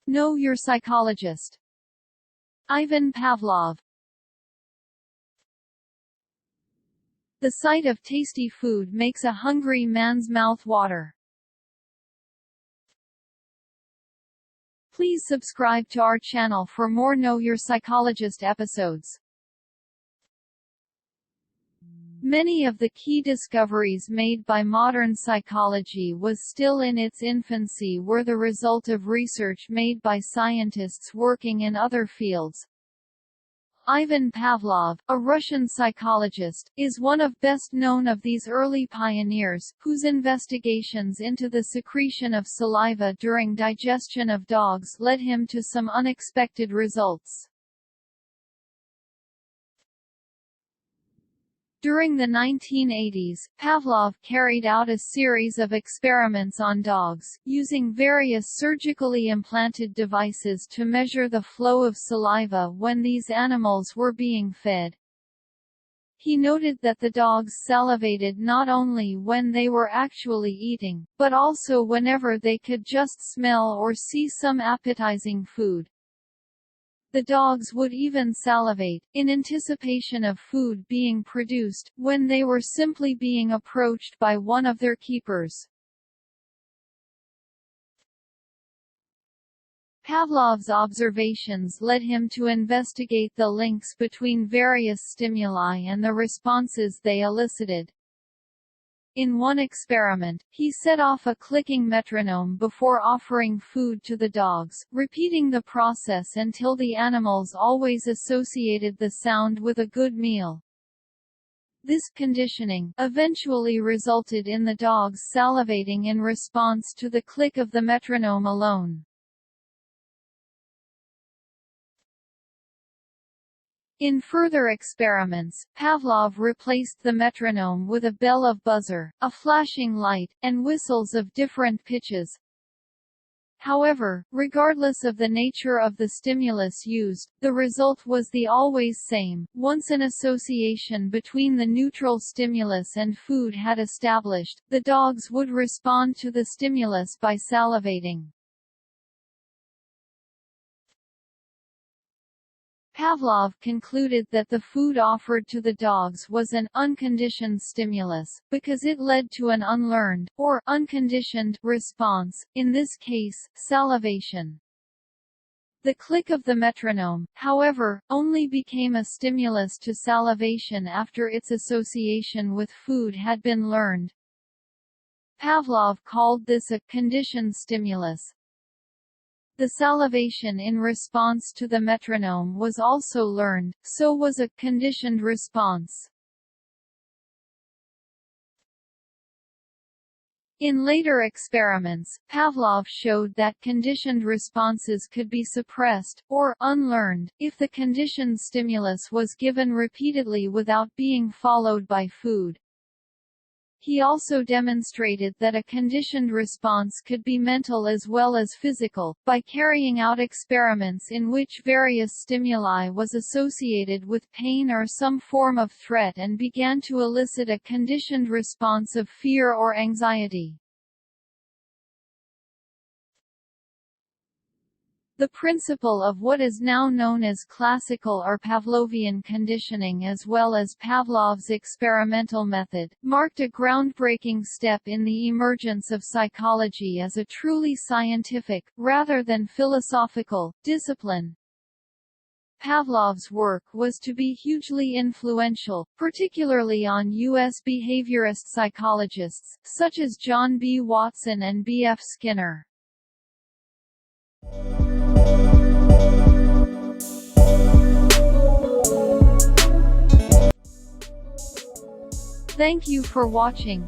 Know your psychologist. Ivan Pavlov. The sight of tasty food makes a hungry man's mouth water. Please subscribe to our channel for more Know Your Psychologist episodes. Many of the key discoveries made by modern psychology was still in its infancy were the result of research made by scientists working in other fields. Ivan Pavlov, a Russian psychologist, is one of best known of these early pioneers, whose investigations into the secretion of saliva during digestion of dogs led him to some unexpected results. During the 1980s, Pavlov carried out a series of experiments on dogs, using various surgically implanted devices to measure the flow of saliva when these animals were being fed. He noted that the dogs salivated not only when they were actually eating, but also whenever they could just smell or see some appetizing food. The dogs would even salivate, in anticipation of food being produced, when they were simply being approached by one of their keepers. Pavlov's observations led him to investigate the links between various stimuli and the responses they elicited. In one experiment, he set off a clicking metronome before offering food to the dogs, repeating the process until the animals always associated the sound with a good meal. This conditioning eventually resulted in the dogs salivating in response to the click of the metronome alone. In further experiments, Pavlov replaced the metronome with a bell of buzzer, a flashing light, and whistles of different pitches. However, regardless of the nature of the stimulus used, the result was the always same. Once an association between the neutral stimulus and food had established, the dogs would respond to the stimulus by salivating. Pavlov concluded that the food offered to the dogs was an unconditioned stimulus, because it led to an unlearned, or unconditioned, response, in this case, salivation. The click of the metronome, however, only became a stimulus to salivation after its association with food had been learned. Pavlov called this a conditioned stimulus. The salivation in response to the metronome was also learned, so was a conditioned response. In later experiments, Pavlov showed that conditioned responses could be suppressed, or unlearned, if the conditioned stimulus was given repeatedly without being followed by food. He also demonstrated that a conditioned response could be mental as well as physical, by carrying out experiments in which various stimuli was associated with pain or some form of threat and began to elicit a conditioned response of fear or anxiety. The principle of what is now known as classical or Pavlovian conditioning as well as Pavlov's experimental method, marked a groundbreaking step in the emergence of psychology as a truly scientific, rather than philosophical, discipline. Pavlov's work was to be hugely influential, particularly on U.S. behaviorist psychologists, such as John B. Watson and B. F. Skinner. Thank you for watching.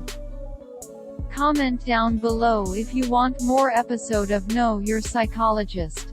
Comment down below if you want more episode of Know Your Psychologist.